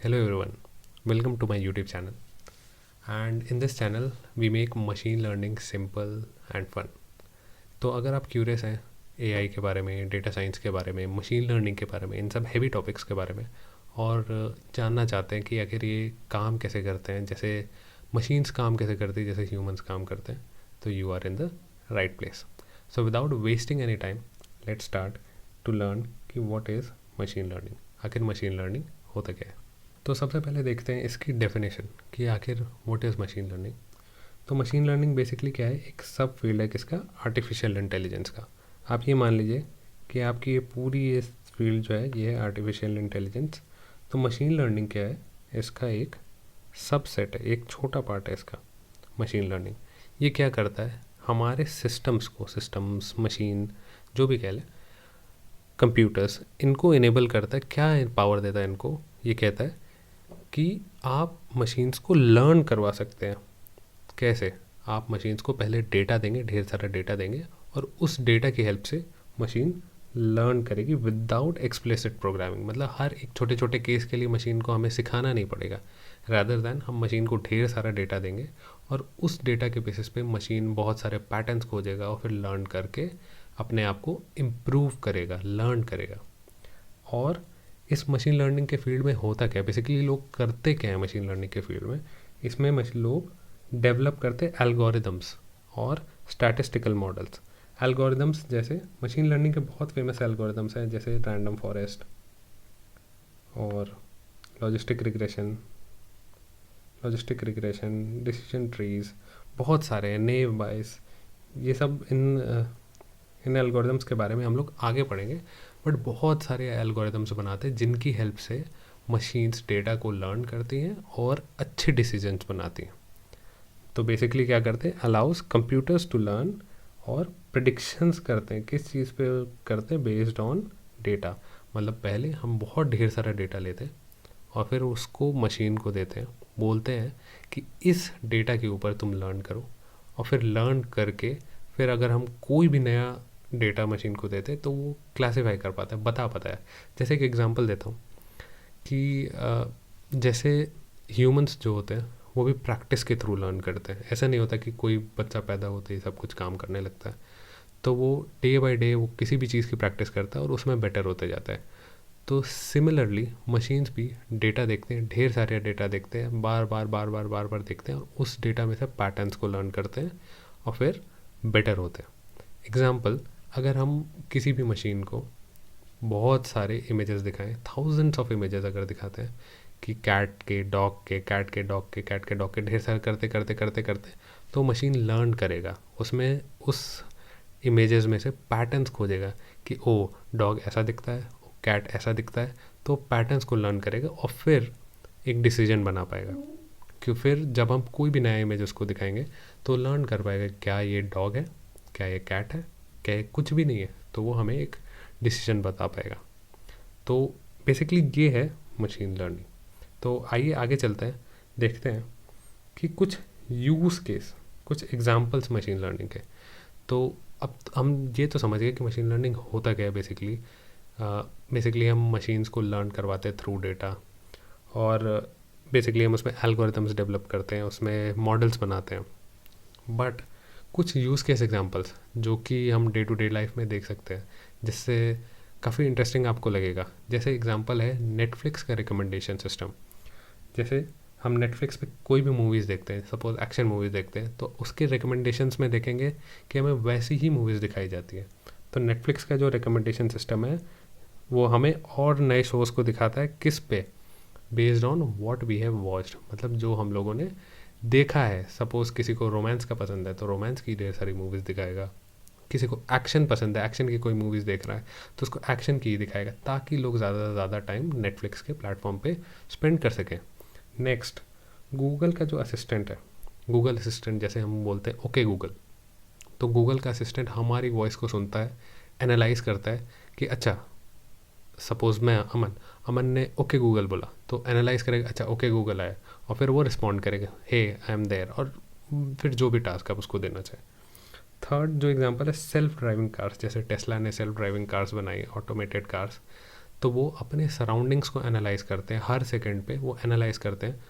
Hello everyone, welcome to my YouTube channel. And in this channel we make machine learning simple and fun. तो अगर आप curious हैं AI के बारे में, डेटा साइंस के बारे में, मशीन लर्निंग के बारे में, इन सब हैवी टॉपिक्स के बारे में और जानना चाहते हैं कि आखिर ये काम कैसे करते हैं, जैसे मशीन्स काम कैसे करती है जैसे ह्यूमंस काम करते हैं, तो you are in the right place. So without wasting any time let's start to learn कि व्हाट इज़ मशीन लर्निंग. आखिर मशीन लर्निंग होता क्या है. तो सबसे पहले देखते हैं इसकी डेफिनेशन कि आखिर व्हाट इज़ मशीन लर्निंग. तो मशीन लर्निंग बेसिकली क्या है, एक सब फील्ड है किसका, आर्टिफिशियल इंटेलिजेंस का. आप ये मान लीजिए कि आपकी ये पूरी ये फील्ड जो है ये है आर्टिफिशियल इंटेलिजेंस. तो मशीन लर्निंग क्या है, इसका एक सबसेट है, एक छोटा पार्ट है इसका मशीन लर्निंग. ये क्या करता है, हमारे सिस्टम्स मशीन जो भी कह लें, कंप्यूटर्स, इनको इनेबल करता है. क्या पावर देता है इनको, ये कहता है कि आप मशीन्स को लर्न करवा सकते हैं. कैसे, आप मशीन्स को पहले डेटा देंगे, ढेर सारा डेटा देंगे, और उस डेटा की हेल्प से मशीन लर्न करेगी विदाउट एक्सप्लिसिट प्रोग्रामिंग. मतलब हर एक छोटे छोटे केस के लिए मशीन को हमें सिखाना नहीं पड़ेगा. रादर दैन हम मशीन को ढेर सारा डेटा देंगे और उस डेटा के बेसिस पे मशीन बहुत सारे पैटर्न्स खोजेगा और फिर लर्न करके अपने आप को इम्प्रूव करेगा, लर्न करेगा. और इस मशीन लर्निंग के फील्ड में होता क्या है, बेसिकली लोग करते क्या है मशीन लर्निंग के फील्ड में. इसमें लोग डेवलप करते एल्गोरिदम्स और स्टैटिस्टिकल मॉडल्स. एल्गोरिदम्स जैसे मशीन लर्निंग के बहुत फेमस एल्गोरिदम्स हैं, जैसे रैंडम फॉरेस्ट और लॉजिस्टिक रिग्रेशन, डिसीजन ट्रीज, बहुत सारे हैं, नेव बायस. ये सब इन एल्गोरिदम्स के बारे में हम लोग आगे पढ़ेंगे. बट बहुत सारे एल्गोरिदम्स बनाते हैं जिनकी हेल्प से मशीन्स डेटा को लर्न करती हैं और अच्छे डिसीजंस बनाती हैं. तो बेसिकली क्या करते हैं, अलाउज कंप्यूटर्स टू लर्न, और प्रिडिक्शंस करते हैं. किस चीज़ पे करते हैं, बेस्ड ऑन डेटा. मतलब पहले हम बहुत ढेर सारा डेटा लेते हैं और फिर उसको मशीन को देते हैं, बोलते हैं कि इस डेटा के ऊपर तुम लर्न करो. और फिर लर्न करके फिर अगर हम कोई भी नया डेटा मशीन को देते हैं तो वो क्लासीफाई कर पाता है, बता पाता है. जैसे एक एग्जांपल देता हूँ कि जैसे ह्यूमंस जो होते हैं वो भी प्रैक्टिस के थ्रू लर्न करते हैं. ऐसा नहीं होता कि कोई बच्चा पैदा होते ही सब कुछ काम करने लगता है. तो वो डे बाय डे वो किसी भी चीज़ की प्रैक्टिस करता है और उसमें बेटर होते जाता है. तो सिमिलरली मशीन्स भी डेटा देखते हैं, ढेर सारे डेटा देखते हैं, बार बार देखते हैं और उस डेटा में से पैटर्न्स को लर्न करते हैं और फिर बेटर होते हैं. एग्जाम्पल, अगर हम किसी भी मशीन को बहुत सारे इमेजेस दिखाएं, थाउजेंड्स ऑफ इमेजेस अगर दिखाते हैं कि कैट के डॉग के, कैट के डॉग के, कैट के डॉग के, ढेर सारे करते तो मशीन लर्न करेगा. उसमें उस इमेजेस में से पैटर्न्स खोजेगा कि ओ डॉग ऐसा दिखता है, कैट ऐसा दिखता है. तो पैटर्न्स को लर्न करेगा और फिर एक डिसीजन बना पाएगा. कि फिर जब हम कोई भी नया इमेज उसको दिखाएंगे तो लर्न कर पाएगा क्या ये डॉग है, क्या ये कैट है, क्या ये कुछ भी नहीं है. तो वो हमें एक डिसीजन बता पाएगा. तो बेसिकली ये है मशीन लर्निंग. तो आइए आगे चलते हैं, देखते हैं कि कुछ यूज़ केस, कुछ एग्जांपल्स मशीन लर्निंग के. तो अब हम ये तो समझ गए कि मशीन लर्निंग होता क्या है. बेसिकली हम मशीन्स को लर्न करवाते हैं थ्रू डेटा, और बेसिकली हम उसमें एल्गोरिथम्स डेवलप करते हैं, उसमें मॉडल्स बनाते हैं. बट कुछ यूज़ केस एग्जांपल्स जो कि हम डे टू डे लाइफ में देख सकते हैं, जिससे काफ़ी इंटरेस्टिंग आपको लगेगा. जैसे एग्जांपल है नेटफ्लिक्स का रिकमेंडेशन सिस्टम. जैसे हम नेटफ्लिक्स पे कोई भी मूवीज़ देखते हैं, सपोज एक्शन मूवीज़ देखते हैं, तो उसके रिकमेंडेशंस में देखेंगे कि हमें वैसी ही मूवीज़ दिखाई जाती है. तो नेटफ्लिक्स का जो रिकमेंडेशन सिस्टम है वो हमें और नए शोज़ को दिखाता है, किस पे, based on what we have watched. मतलब जो हम लोगों ने देखा है. सपोज़ किसी को रोमांस का पसंद है तो रोमांस की ढेर सारी मूवीज़ दिखाएगा. किसी को एक्शन पसंद है, एक्शन की कोई मूवीज़ देख रहा है तो उसको एक्शन की ही दिखाएगा, ताकि लोग ज़्यादा से ज़्यादा टाइम नेटफ्लिक्स के प्लेटफॉर्म पे स्पेंड कर सकें. नेक्स्ट, गूगल का जो असिस्टेंट है, गूगल असिस्टेंट जैसे हम बोलते हैं ओके गूगल. तो गूगल का असिस्टेंट हमारी वॉइस को सुनता है, एनालाइज करता है कि अच्छा सपोज़ मैं अमन ने ओके गूगल बोला, तो एनालाइज करेगा, अच्छा ओके गूगल आया, और फिर वो रिस्पॉन्ड करेगा हे आई एम देयर, और फिर जो भी टास्क आप उसको देना चाहे. थर्ड जो एग्जांपल है सेल्फ ड्राइविंग कार्स. जैसे टेस्ला ने सेल्फ ड्राइविंग कार्स बनाई, ऑटोमेटेड कार्स. तो वो अपने सराउंडिंग्स को एनालाइज करते हैं, हर सेकंड पे वो एनालाइज करते हैं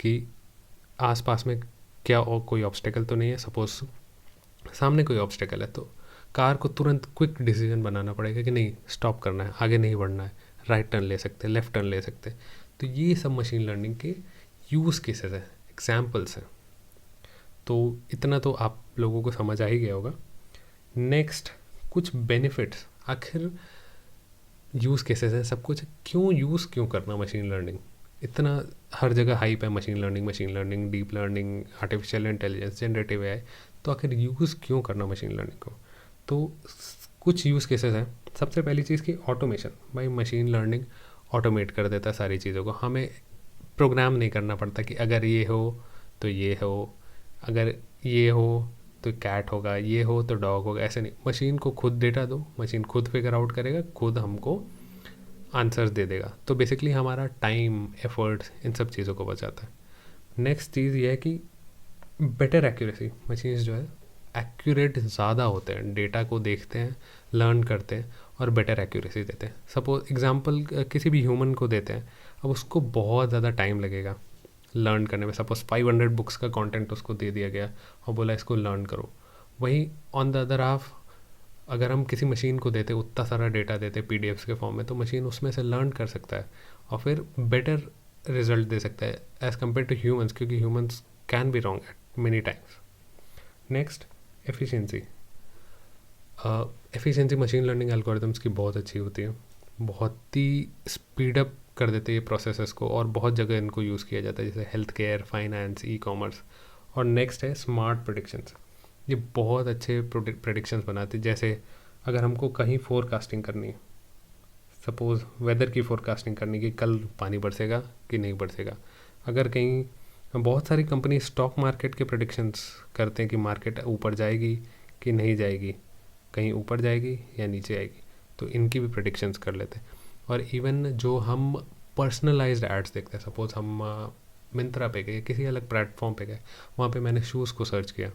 कि आसपास में क्या और कोई ऑब्स्टेकल तो नहीं है। सपोज सामने कोई ऑब्स्टेकल है तो कार को तुरंत क्विक डिसीजन बनाना पड़ेगा कि नहीं स्टॉप करना है, आगे नहीं बढ़ना है, राइट टर्न ले सकते हैं, लेफ्ट टर्न ले सकते हैं। तो ये सब मशीन लर्निंग के यूज़ केसेस हैं, एग्जाम्पल्स हैं। तो इतना तो आप लोगों को समझ आ ही गया होगा। नेक्स्ट, कुछ बेनिफिट्स, आखिर यूज़ केसेस हैं सब कुछ, क्यों करना मशीन लर्निंग, इतना हर जगह हाइप है machine learning, deep learning, artificial intelligence, generative AI. तो आखिर यूज़ क्यों करना मशीन लर्निंग को? तो कुछ यूज़ केसेस हैं। सबसे पहली चीज़ की ऑटोमेशन। भाई मशीन लर्निंग ऑटोमेट कर देता है सारी चीज़ों को, हमें प्रोग्राम नहीं करना पड़ता कि अगर ये हो तो ये हो, अगर ये हो तो कैट होगा, ये हो तो डॉग होगा, ऐसे नहीं। मशीन को खुद डेटा दो, मशीन खुद फिगर आउट करेगा, खुद हमको आंसर्स दे देगा। तो बेसिकली हमारा टाइम, एफर्ट्स, इन सब चीज़ों को बचाता है। नेक्स्ट चीज़ ये है कि बेटर एक्यूरेसी। मशीन्स जो है एक्यूरेट ज़्यादा होते हैं, डेटा को देखते हैं, लर्न करते हैं और बेटर एक्यूरेसी देते हैं। सपोज एग्जांपल किसी भी ह्यूमन को देते हैं, अब उसको बहुत ज़्यादा टाइम लगेगा लर्न करने में। सपोज 500 बुक्स का कंटेंट उसको दे दिया गया और बोला इसको लर्न करो। वहीं ऑन द अदर हाफ अगर हम किसी मशीन को देते, उतना सारा डेटा देते पीडीएफ्स के फॉर्म में, तो मशीन उसमें से लर्न कर सकता है और फिर बेटर रिजल्ट दे सकता है एज़ कम्पेयर टू ह्यूमंस, क्योंकि humans can be wrong at many times. Next, efficiency. Efficiency machine learning algorithms की बहुत अच्छी होती है, बहुत ही स्पीड अप कर देते हैं ये प्रोसेसेस को, और बहुत जगह इनको यूज़ किया जाता है, जैसे health care, finance, e commerce. और नेक्स्ट है स्मार्ट प्रेडिक्शंस। ये बहुत अच्छे प्रेडिक्शंस बनाते हैं। जैसे अगर हमको कहीं फोरकास्टिंग करनी है, सपोज़ वेदर की फोरकास्टिंग करनी कि कल पानी बरसेगा कि नहीं बरसेगा। अगर कहीं, बहुत सारी कंपनी स्टॉक मार्केट के प्रेडिक्शंस करते हैं कि मार्केट ऊपर जाएगी कि नहीं जाएगी, कहीं ऊपर जाएगी या नीचे आएगी, तो इनकी भी प्रेडिक्शंस कर लेते हैं। और इवन जो हम पर्सनलाइज्ड एड्स देखते हैं, सपोज़ हम मिंत्रा पे गए, किसी अलग प्लेटफॉर्म पे गए, वहाँ पे मैंने शूज़ को सर्च किया,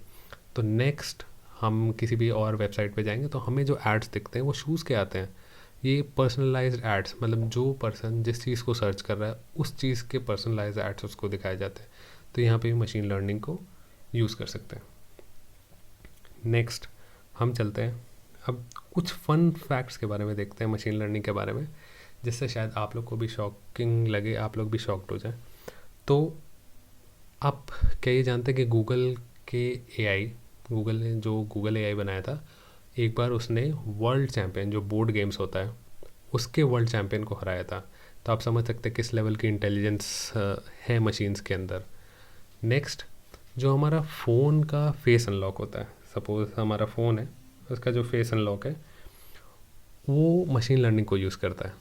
तो नेक्स्ट हम किसी भी और वेबसाइट पे जाएंगे तो हमें जो एड्स दिखते हैं वो शूज़ के आते हैं। ये पर्सनलाइज्ड एड्स, मतलब जो पर्सन जिस चीज़ को सर्च कर रहा है उस चीज़ के पर्सनलाइज्ड एड्स उसको दिखाए जाते हैं। तो यहाँ पे भी मशीन लर्निंग को यूज़ कर सकते हैं। नेक्स्ट हम चलते हैं अब कुछ फन फैक्ट्स के बारे में देखते हैं मशीन लर्निंग के बारे में, जिससे शायद आप लोग को भी शॉकिंग लगे, आप लोग भी शॉक्ड हो जाए। तो आप क्या ये जानते हैं कि गूगल के एआई, गूगल ने जो गूगल एआई बनाया था, एक बार उसने वर्ल्ड चैम्पियन, जो बोर्ड गेम्स होता है, उसके वर्ल्ड चैम्पियन को हराया था। तो आप समझ सकते हैं किस लेवल की इंटेलिजेंस है मशीन्स के अंदर। नेक्स्ट, जो हमारा फ़ोन का फेस अनलॉक होता है, सपोज़ हमारा फ़ोन है, उसका जो फेस अनलॉक है वो मशीन लर्निंग को यूज़ करता है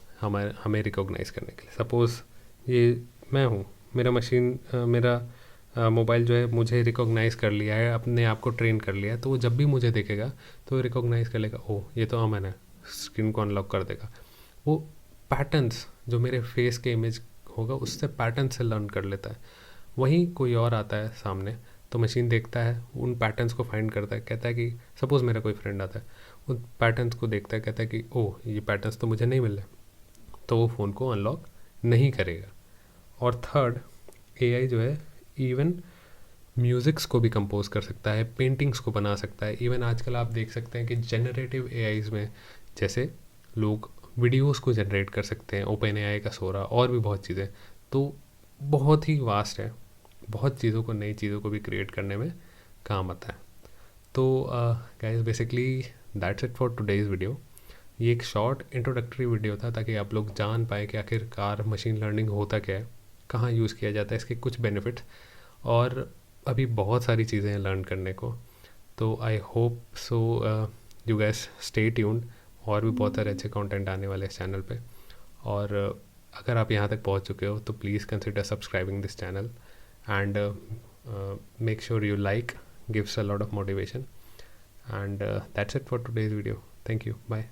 हमें रिकॉग्नाइज़ करने के लिए। सपोज़ ये मैं हूँ, मेरा मोबाइल जो है मुझे रिकॉग्नाइज़ कर लिया है, अपने आप को ट्रेन कर लिया है, तो वो जब भी मुझे देखेगा तो वो रिकॉग्नाइज़ कर लेगा, ओह ये तो अमन है, स्क्रीन को अनलॉक कर देगा। वो पैटर्न्स जो मेरे फेस के इमेज होगा उससे पैटर्न से लर्न कर लेता है। वहीं कोई और आता है सामने, तो मशीन देखता है, उन पैटर्न्स को फाइंड करता है, कहता है कि सपोज़ मेरा कोई फ्रेंड आता है, उन पैटर्न्स को देखता है, कहता है कि ओह ये पैटर्न्स तो मुझे नहीं मिल रहे, तो वो फ़ोन को अनलॉक नहीं करेगा। और थर्ड, एआई जो है इवन म्यूज़िक्स को भी कंपोज कर सकता है, पेंटिंग्स को बना सकता है। इवन आजकल आप देख सकते हैं कि जनरेटिव एआईज़ में जैसे लोग वीडियोस को जनरेट कर सकते हैं, ओपन एआई का सोरा, और भी बहुत चीज़ें। तो बहुत ही वास्ट है, बहुत चीज़ों को, नई चीज़ों को भी क्रिएट करने में काम आता है। तो guys basically that's it for today's video. ये एक शॉर्ट इंट्रोडक्टरी वीडियो था ताकि आप लोग जान पाए कि आखिरकार मशीन लर्निंग होता क्या है, कहाँ यूज़ किया जाता है, इसके कुछ बेनिफिट्स, और अभी बहुत सारी चीज़ें हैं लर्न करने को। तो I hope so you gas stay tuned, और भी बहुत सारे अच्छे कंटेंट आने वाले इस चैनल पे। और अगर आप यहाँ तक पहुँच चुके हो तो please consider subscribing this channel and make sure you like, gives a lot of motivation, and that's it for today's video. Thank you, bye.